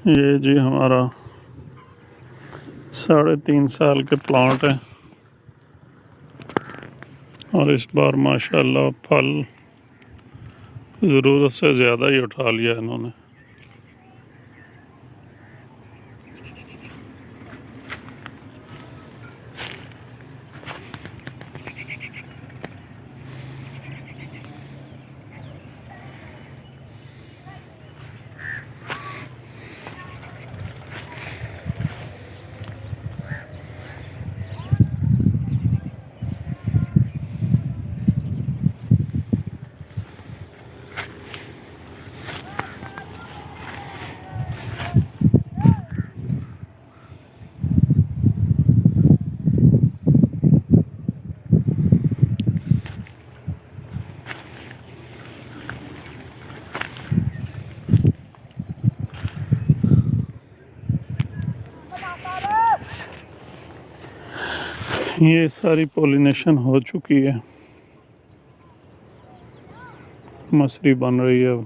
یہ جی ہمارا 3.5 سال کے پلانٹ ہے، اور اس بار ماشاءاللہ پھل ضرورت سے زیادہ ہی اٹھا لیا انہوں نے۔ یہ ساری پولینیشن ہو چکی ہے، مصری بن رہی ہے اب۔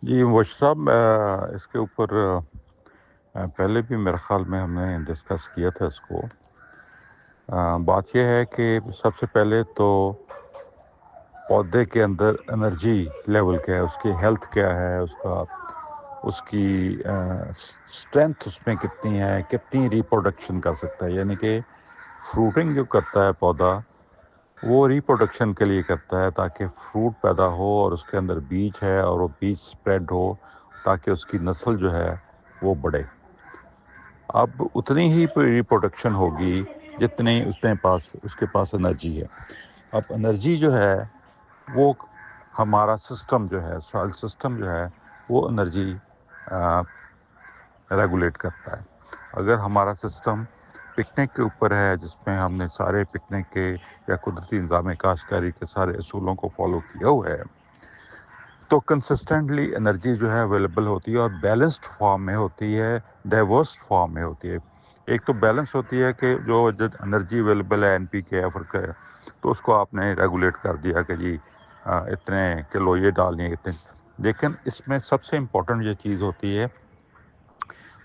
جی مبشر صاحب، اس کے اوپر پہلے بھی میرے خیال میں ہم نے ڈسکس کیا تھا اس کو۔ بات یہ ہے کہ سب سے پہلے تو پودے کے اندر انرجی لیول کیا ہے، اس کی ہیلتھ کیا ہے، اس کی اسٹرینتھ اس میں کتنی ہے، کتنی ریپروڈکشن کر سکتا ہے۔ یعنی کہ فروٹنگ جو کرتا ہے پودا، وہ ریپروڈکشن کے لیے کرتا ہے تاکہ فروٹ پیدا ہو اور اس کے اندر بیج ہے اور وہ بیج سپریڈ ہو تاکہ اس کی نسل جو ہے وہ بڑھے۔ اب اتنی ہی ریپروڈکشن ہوگی جتنی اس کے پاس انرجی ہے۔ اب انرجی جو ہے وہ ہمارا سسٹم جو ہے، سوائل سسٹم جو ہے، وہ انرجی ریگولیٹ کرتا ہے۔ اگر ہمارا سسٹم پکنک کے اوپر ہے، جس میں ہم نے سارے پکنک کے یا قدرتی نظام کاشتکاری کے سارے اصولوں کو فالو کیا ہوا ہے، تو کنسسٹنٹلی انرجی جو ہے اویلیبل ہوتی ہے، اور بیلنسڈ فارم میں ہوتی ہے، ڈائیورس فارم میں ہوتی ہے۔ ایک تو بیلنس ہوتی ہے کہ جو انرجی اویلیبل ہے این پی کے ایفرٹ کا، تو اس کو آپ نے ریگولیٹ کر دیا کہ جی اتنے کلو یہ ڈالنی ہے اتنے۔ لیکن اس میں سب سے امپورٹنٹ یہ چیز ہوتی ہے،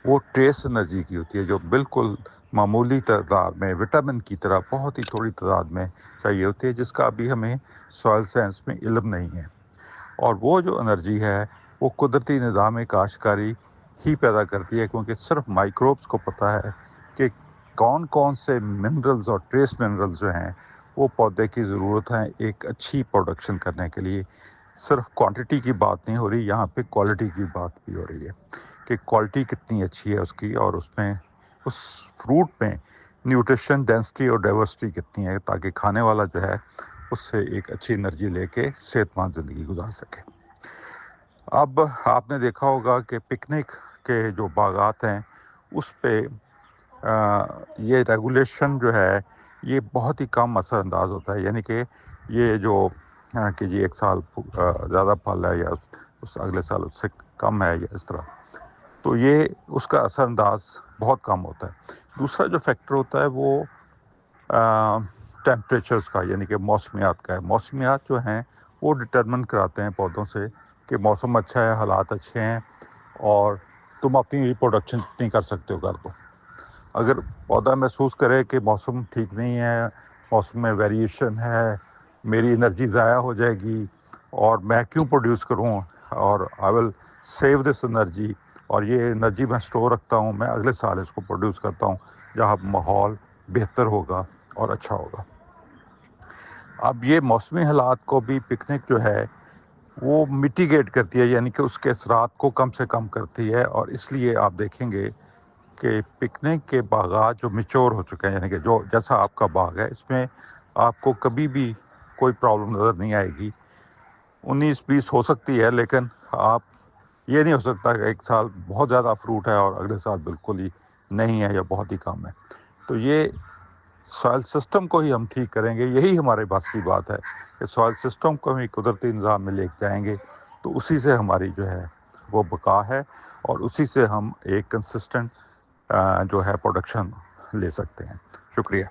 وہ ٹریس انرجی کی ہوتی ہے، جو بالکل معمولی تعداد میں وٹامن کی طرح بہت ہی تھوڑی تعداد میں چاہیے ہوتی ہے، جس کا ابھی ہمیں سوائل سائنس میں علم نہیں ہے۔ اور وہ جو انرجی ہے وہ قدرتی نظام کاشتکاری ہی پیدا کرتی ہے، کیونکہ صرف مائکروبس کو پتہ ہے کہ کون کون سے منرلز اور ٹریس منرلز جو ہیں وہ پودے کی ضرورت ہیں ایک اچھی پروڈکشن کرنے کے لیے۔ صرف کوانٹٹی کی بات نہیں ہو رہی، یہاں پہ کوالٹی کی بات بھی ہو رہی ہے کہ کوالٹی کتنی اچھی ہے اس کی، اور اس میں اس فروٹ میں نیوٹریشن ڈینسٹی اور ڈائیورسٹی کتنی ہے تاکہ کھانے والا جو ہے اس سے ایک اچھی انرجی لے کے صحت مند زندگی گزار سکے۔ اب آپ نے دیکھا ہوگا کہ پکنک کے جو باغات ہیں اس پہ یہ ریگولیشن جو ہے یہ بہت ہی کم اثر انداز ہوتا ہے۔ یعنی کہ یہ جو کہ جی ایک سال زیادہ پھل ہے یا اس اگلے سال اس سے کم ہے یا اس طرح، تو یہ اس کا اثر انداز بہت کم ہوتا ہے۔ دوسرا جو فیکٹر ہوتا ہے وہ ٹیمپریچرز کا، یعنی کہ موسمیات کا ہے۔ موسمیات جو ہیں وہ ڈٹرمن کراتے ہیں پودوں سے کہ موسم اچھا ہے، حالات اچھے ہیں، اور تم اپنی ریپروڈکشن جتنی کر سکتے ہو کر دو۔ اگر پودا محسوس کرے کہ موسم ٹھیک نہیں ہے، موسم میں ویریشن ہے، میری انرجی ضائع ہو جائے گی اور میں کیوں پروڈیوس کروں، اور آئی ول سیو دس انرجی، اور یہ انرجی میں سٹور رکھتا ہوں، میں اگلے سال اس کو پروڈیوس کرتا ہوں جہاں ماحول بہتر ہوگا اور اچھا ہوگا۔ اب یہ موسمی حالات کو بھی پکنک جو ہے وہ میٹیگیٹ کرتی ہے، یعنی کہ اس کے اثرات کو کم سے کم کرتی ہے، اور اس لیے آپ دیکھیں گے کہ پکنک کے باغات جو میچور ہو چکے ہیں، یعنی کہ جو جیسا آپ کا باغ ہے، اس میں آپ کو کبھی بھی کوئی پرابلم نظر نہیں آئے گی۔ 19-20 ہو سکتی ہے، لیکن آپ یہ نہیں ہو سکتا کہ ایک سال بہت زیادہ فروٹ ہے اور اگلے سال بالکل ہی نہیں ہے یا بہت ہی کم ہے۔ تو یہ سوائل سسٹم کو ہی ہم ٹھیک کریں گے، یہی ہمارے بس کی بات ہے کہ سوائل سسٹم کو ہم قدرتی نظام میں لے کے جائیں گے، تو اسی سے ہماری جو ہے وہ بقا ہے اور اسی سے ہم ایک کنسسٹنٹ جو ہے پروڈکشن لے سکتے ہیں. شکریہ.